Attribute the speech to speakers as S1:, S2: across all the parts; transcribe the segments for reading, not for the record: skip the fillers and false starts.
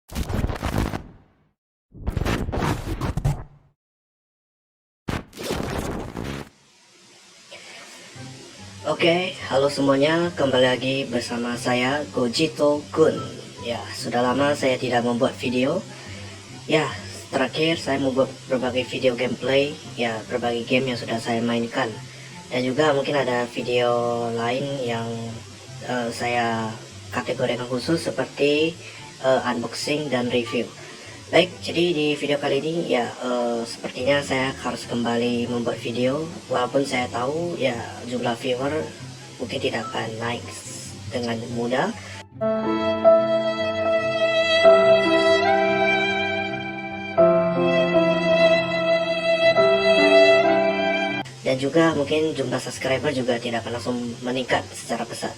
S1: Oke, halo semuanya, kembali lagi bersama saya Gojito Kun. Ya, sudah lama saya tidak membuat video. Ya, terakhir saya membuat berbagai video gameplay, ya berbagai game yang sudah saya mainkan. Dan juga mungkin ada video lain yang saya kategorikan khusus seperti unboxing dan review. Baik, jadi di video kali ini ya sepertinya saya harus kembali membuat video, walaupun saya tahu ya jumlah viewer mungkin tidak akan naik dengan mudah. Dan juga mungkin jumlah subscriber juga tidak akan langsung meningkat secara pesat.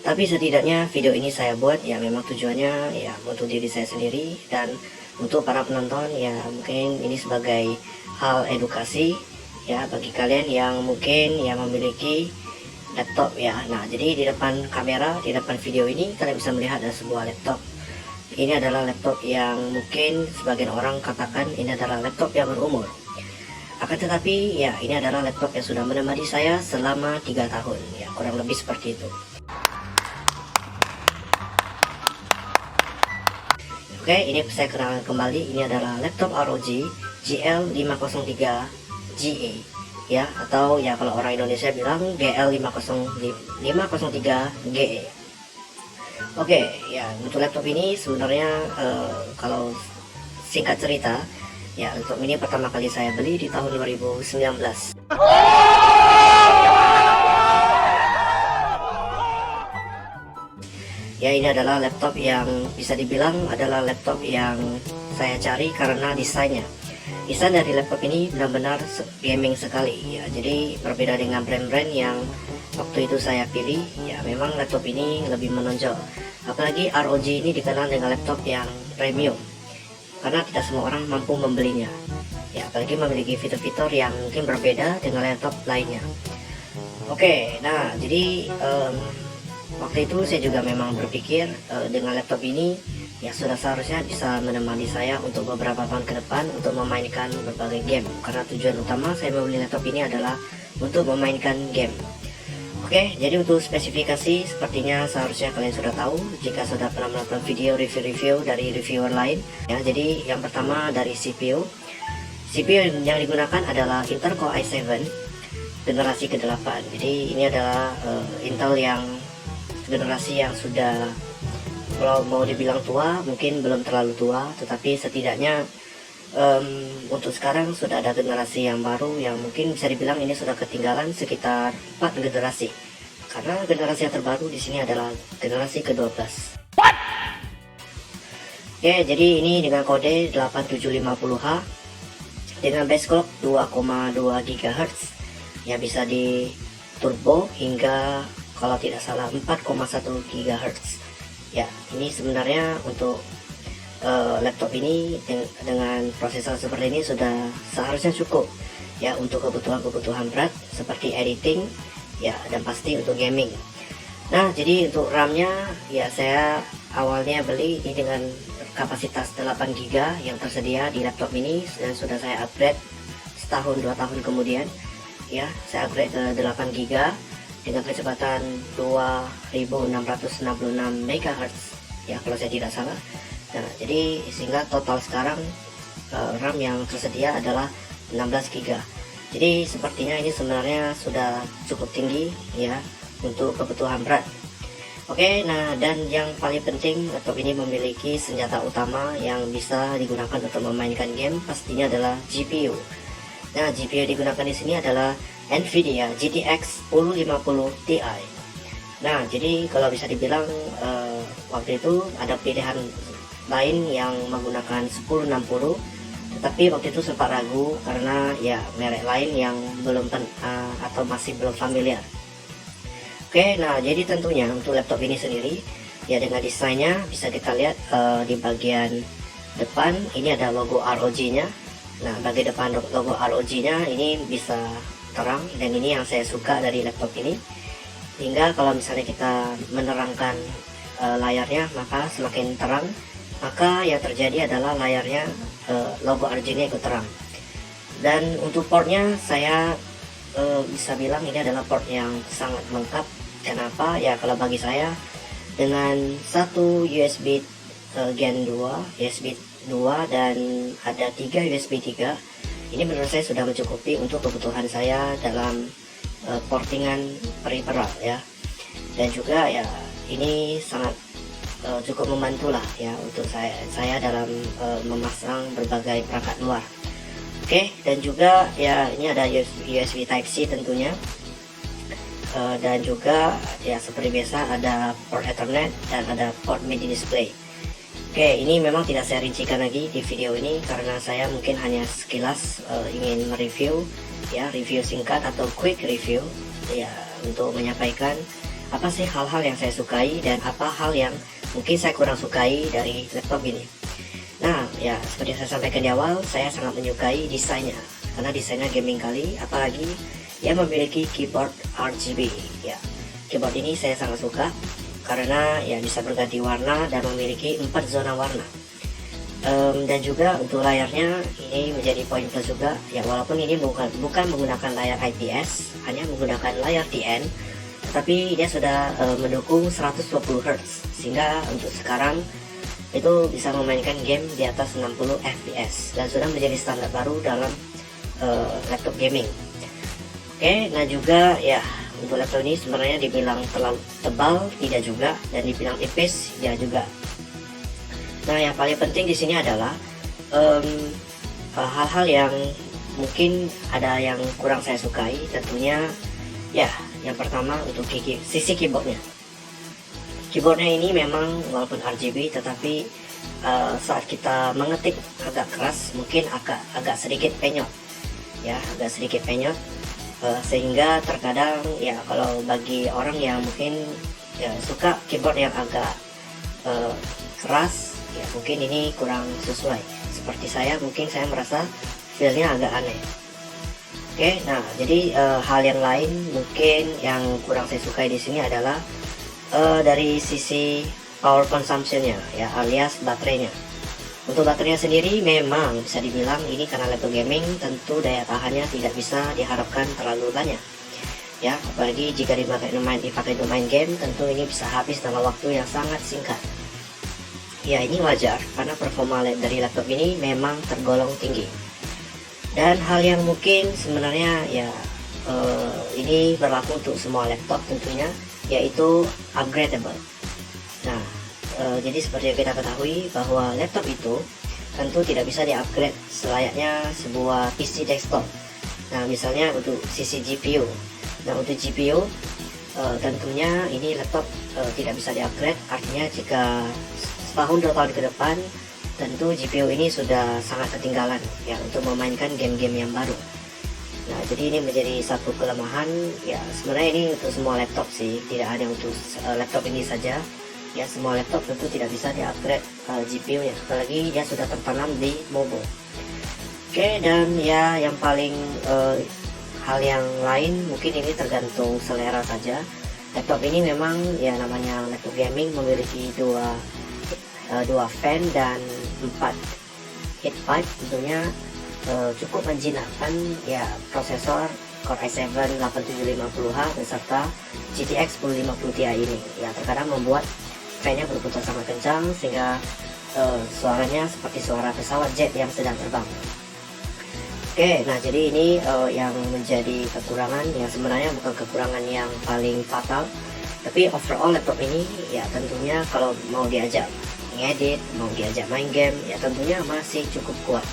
S1: Tapi setidaknya video ini saya buat ya memang tujuannya ya untuk diri saya sendiri dan untuk para penonton ya mungkin ini sebagai hal edukasi ya bagi kalian yang mungkin yang memiliki laptop ya. Nah, jadi di depan kamera, di depan video ini kalian bisa melihat ada sebuah laptop. Ini adalah laptop yang mungkin sebagian orang katakan ini adalah laptop yang berumur. Akan tetapi ya ini adalah laptop yang sudah menemani saya selama 3 tahun ya, kurang lebih seperti itu. Oke, ini saya kenalkan kembali, ini adalah laptop ROG GL503GE ya, atau ya kalau orang Indonesia bilang GL503GE. Oke, ya untuk laptop ini sebenarnya kalau singkat cerita ya, laptop ini pertama kali saya beli di tahun 2019. Ya, ini adalah laptop yang bisa dibilang adalah laptop yang saya cari karena desainnya. Desain dari laptop ini benar-benar gaming sekali ya. Jadi berbeda dengan brand-brand yang waktu itu saya pilih ya, memang laptop ini lebih menonjol. Apalagi ROG ini dikenal dengan laptop yang premium karena tidak semua orang mampu membelinya. Ya, apalagi memiliki fitur-fitur yang mungkin berbeda dengan laptop lainnya. Oke, nah jadi waktu itu saya juga memang berpikir dengan laptop ini ya sudah seharusnya bisa menemani saya untuk beberapa tahun ke depan untuk memainkan berbagai game, karena tujuan utama saya membeli laptop ini adalah untuk memainkan game. Oke, jadi untuk spesifikasi sepertinya seharusnya kalian sudah tahu jika sudah pernah menonton video review-review dari reviewer lain ya. Jadi yang pertama dari CPU yang digunakan adalah Intel Core i7 generasi ke-8. Jadi ini adalah Intel yang generasi yang sudah, kalau mau dibilang tua mungkin belum terlalu tua, tetapi setidaknya untuk sekarang sudah ada generasi yang baru yang mungkin bisa dibilang ini sudah ketinggalan sekitar 4 generasi, karena generasi yang terbaru di sini adalah generasi ke-12. Oke, jadi ini dengan kode 8750H dengan base clock 2,2 GHz yang bisa di turbo hingga kalau tidak salah 4,1 GHz ya. Ini sebenarnya untuk laptop ini dengan prosesor seperti ini sudah seharusnya cukup ya untuk kebutuhan berat seperti editing ya, dan pasti untuk gaming. Nah, jadi untuk RAM-nya ya saya awalnya beli ini dengan kapasitas 8 GB yang tersedia di laptop ini, dan sudah saya upgrade setahun 2 tahun kemudian ya, saya upgrade ke 8 GB dengan kecepatan 2666 MHz ya kalau saya tidak salah. Nah, jadi sehingga total sekarang RAM yang tersedia adalah 16 GB. Jadi sepertinya ini sebenarnya sudah cukup tinggi ya untuk kebutuhan berat. Oke, nah dan yang paling penting, laptop ini memiliki senjata utama yang bisa digunakan untuk memainkan game, pastinya adalah GPU. Nah, GPU yang digunakan di sini adalah Nvidia GTX 1050 Ti. Nah, jadi kalau bisa dibilang waktu itu ada pilihan lain yang menggunakan 1060, tetapi waktu itu sempat ragu karena ya merek lain yang belum atau masih belum familiar. Oke, nah jadi tentunya untuk laptop ini sendiri Ya, dengan desainnya bisa kita lihat di bagian depan ini ada logo ROG-nya. Nah, bagi depan logo ROG-nya ini bisa terang, dan ini yang saya suka dari laptop ini. Hingga kalau misalnya kita menerangkan layarnya, maka semakin terang, maka yang terjadi adalah layarnya logo ROG-nya ikut terang. Dan untuk portnya saya bisa bilang ini adalah port yang sangat lengkap. Kenapa? Ya, kalau bagi saya dengan satu USB Gen 2, USB 2 dan ada 3 USB 3, ini menurut saya sudah mencukupi untuk kebutuhan saya dalam portingan peripheral ya. Dan juga ya ini sangat cukup membantu lah ya untuk saya dalam memasang berbagai perangkat luar. Oke, dan juga ya ini ada USB Type-C tentunya. Dan juga ya seperti biasa ada port Ethernet dan ada port midi display. Oke, ini memang tidak saya rincikan lagi di video ini karena saya mungkin hanya sekilas ingin mereview ya, review singkat atau quick review ya, untuk menyampaikan apa sih hal-hal yang saya sukai dan apa hal yang mungkin saya kurang sukai dari laptop ini. Nah ya, seperti saya sampaikan di awal, saya sangat menyukai desainnya karena desainnya gaming kali, apalagi yang memiliki keyboard RGB ya. Keyboard ini saya sangat suka karena ya bisa berganti warna dan memiliki 4 zona warna. Dan juga untuk layarnya ini menjadi poin plus juga ya, walaupun ini bukan menggunakan layar IPS, hanya menggunakan layar TN, tetapi dia sudah mendukung 120 Hz sehingga untuk sekarang itu bisa memainkan game di atas 60 fps dan sudah menjadi standar baru dalam laptop gaming. Oke, nah juga ya untuk laptop ini sebenarnya dibilang terlalu tebal tidak juga, dan dibilang tipis ya juga. Nah yang paling penting di sini adalah hal-hal yang mungkin ada yang kurang saya sukai tentunya ya. Yang pertama untuk sisi keyboardnya. Keyboardnya ini memang walaupun RGB, tetapi saat kita mengetik agak keras, mungkin agak sedikit penyot ya, agak sedikit penyot. Sehingga terkadang ya kalau bagi orang yang mungkin ya suka keyboard yang agak keras ya, mungkin ini kurang sesuai. Seperti saya, mungkin saya merasa feelnya agak aneh. Oke, nah jadi hal yang lain mungkin yang kurang saya sukai di sini adalah dari sisi power consumptionnya ya, alias baterainya. Untuk baterainya sendiri memang bisa dibilang ini karena laptop gaming, tentu daya tahannya tidak bisa diharapkan terlalu banyak ya, apalagi jika dipakai untuk main game, tentu ini bisa habis dalam waktu yang sangat singkat. Ya ini wajar karena performa dari laptop ini memang tergolong tinggi. Dan hal yang mungkin sebenarnya ya ini berlaku untuk semua laptop tentunya, yaitu upgradable. Nah jadi seperti yang kita ketahui bahwa laptop itu tentu tidak bisa di-upgrade selayaknya sebuah PC desktop. Nah misalnya untuk sisi GPU. Nah untuk GPU tentunya ini laptop tidak bisa di-upgrade. Artinya jika setahun 2 tahun ke depan, tentu GPU ini sudah sangat ketinggalan ya untuk memainkan game-game yang baru. Nah jadi ini menjadi satu kelemahan ya, sebenarnya ini untuk semua laptop sih, tidak hanya untuk laptop ini saja ya. Semua laptop tentu tidak bisa di-upgrade GPU nya, apalagi dia sudah tertanam di mobile. Oke, dan ya yang paling hal yang lain mungkin ini tergantung selera saja. Laptop ini memang ya namanya laptop gaming memiliki dua fan dan 4 heat pipe, tentunya cukup menjinakkan ya prosesor Core i7 8750H beserta GTX 1050 Ti ini ya, terkadang membuat fan-nya berputar sangat kencang sehingga suaranya seperti suara pesawat jet yang sedang terbang. Oke, nah jadi ini yang menjadi kekurangan yang sebenarnya bukan kekurangan yang paling fatal, tapi overall laptop ini ya tentunya kalau mau diajak ngedit, mau diajak main game ya tentunya masih cukup kuat.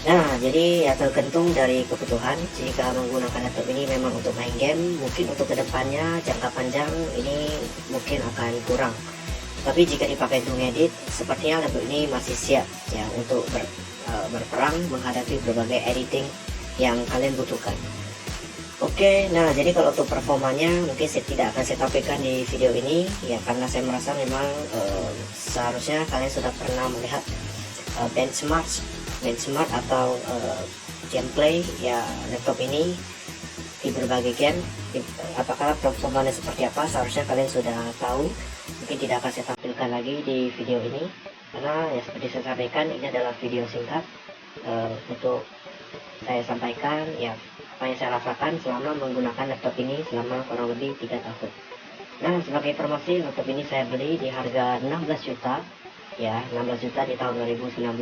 S1: Nah jadi ya tergantung dari kebutuhan. Jika menggunakan laptop ini memang untuk main game, mungkin untuk kedepannya jangka panjang ini mungkin akan kurang. Tapi jika dipakai untuk ngedit, sepertinya laptop ini masih siap ya untuk berperang menghadapi berbagai editing yang kalian butuhkan. Oke, nah jadi kalau untuk performanya mungkin saya tidak akan saya tampilkan di video ini ya, karena saya merasa memang seharusnya kalian sudah pernah melihat benchmark atau gameplay ya laptop ini di berbagai game. Apakah performanya seperti apa, seharusnya kalian sudah tahu. Mungkin tidak akan saya tampilkan lagi di video ini karena ya seperti saya sampaikan, ini adalah video singkat untuk saya sampaikan ya apa yang saya rasakan selama menggunakan laptop ini selama kurang lebih 3 tahun. Nah, sebagai informasi, laptop ini saya beli di harga 16 juta ya, 16 juta di tahun 2019.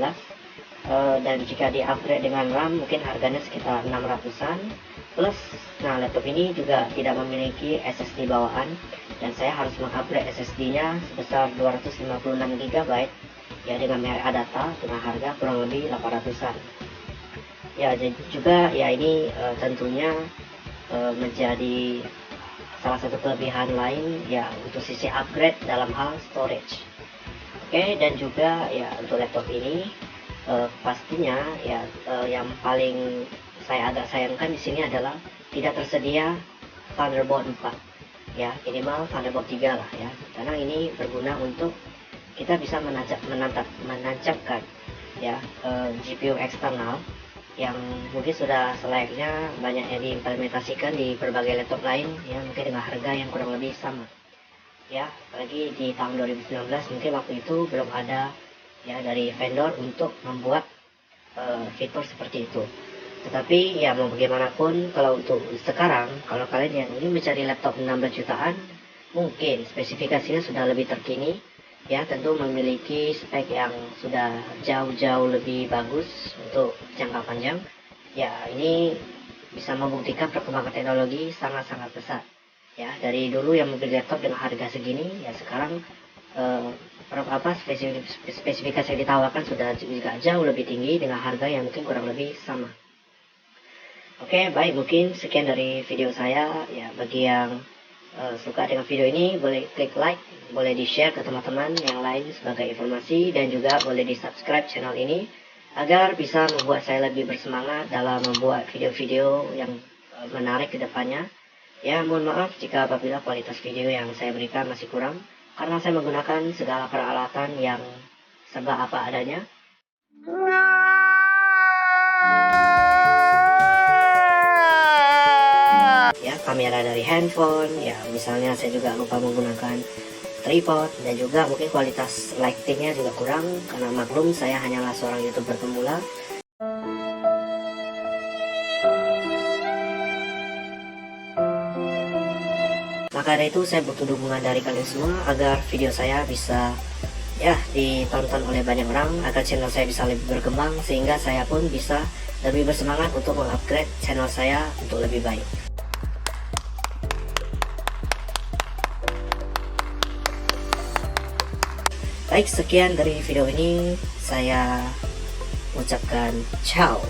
S1: Dan jika di upgrade dengan RAM mungkin harganya sekitar 600-an plus. Nah, laptop ini juga tidak memiliki SSD bawaan dan saya harus mengupgrade SSD nya sebesar 256 GB ya dengan merek Adata dengan harga kurang lebih 800-an ya. Jadi juga ya ini tentunya menjadi salah satu kelebihan lain ya untuk sisi upgrade dalam hal storage. Oke, dan juga ya untuk laptop ini pastinya ya yang paling saya agak sayangkan di sini adalah tidak tersedia Thunderbolt 4 ya, minimal Thunderbolt 3 lah ya, karena ini berguna untuk kita bisa menancapkan ya GPU eksternal yang mungkin sudah selayaknya banyak yang diimplementasikan di berbagai laptop lain ya, mungkin dengan harga yang kurang lebih sama ya. Apalagi di tahun 2019 mungkin waktu itu belum ada ya dari vendor untuk membuat fitur seperti itu. Tetapi ya mau bagaimanapun, kalau untuk sekarang, kalau kalian yang ingin mencari laptop 16 jutaan, mungkin spesifikasinya sudah lebih terkini ya, tentu memiliki spek yang sudah jauh-jauh lebih bagus untuk jangka panjang ya. Ini bisa membuktikan perkembangan teknologi sangat-sangat besar ya. Dari dulu yang membeli laptop dengan harga segini ya, sekarang spesifikasi yang ditawarkan sudah juga jauh lebih tinggi dengan harga yang mungkin kurang lebih sama. Oke, baik, mungkin sekian dari video saya ya. Bagi yang suka dengan video ini, boleh klik like, boleh di share ke teman-teman yang lain sebagai informasi, dan juga boleh di subscribe channel ini agar bisa membuat saya lebih bersemangat dalam membuat video-video yang menarik ke depannya ya. Mohon maaf jika apabila kualitas video yang saya berikan masih kurang, karena saya menggunakan segala peralatan yang serba apa adanya ya, kamera dari handphone ya, misalnya saya juga lupa menggunakan tripod, dan juga mungkin kualitas lightingnya juga kurang karena maklum saya hanyalah seorang YouTuber pemula. Maka dari itu saya butuh dukungan dari kalian semua agar video saya bisa ya ditonton oleh banyak orang, agar channel saya bisa lebih berkembang, sehingga saya pun bisa lebih bersemangat untuk mengupgrade channel saya untuk lebih baik. Baik, sekian dari video ini, saya ucapkan ciao.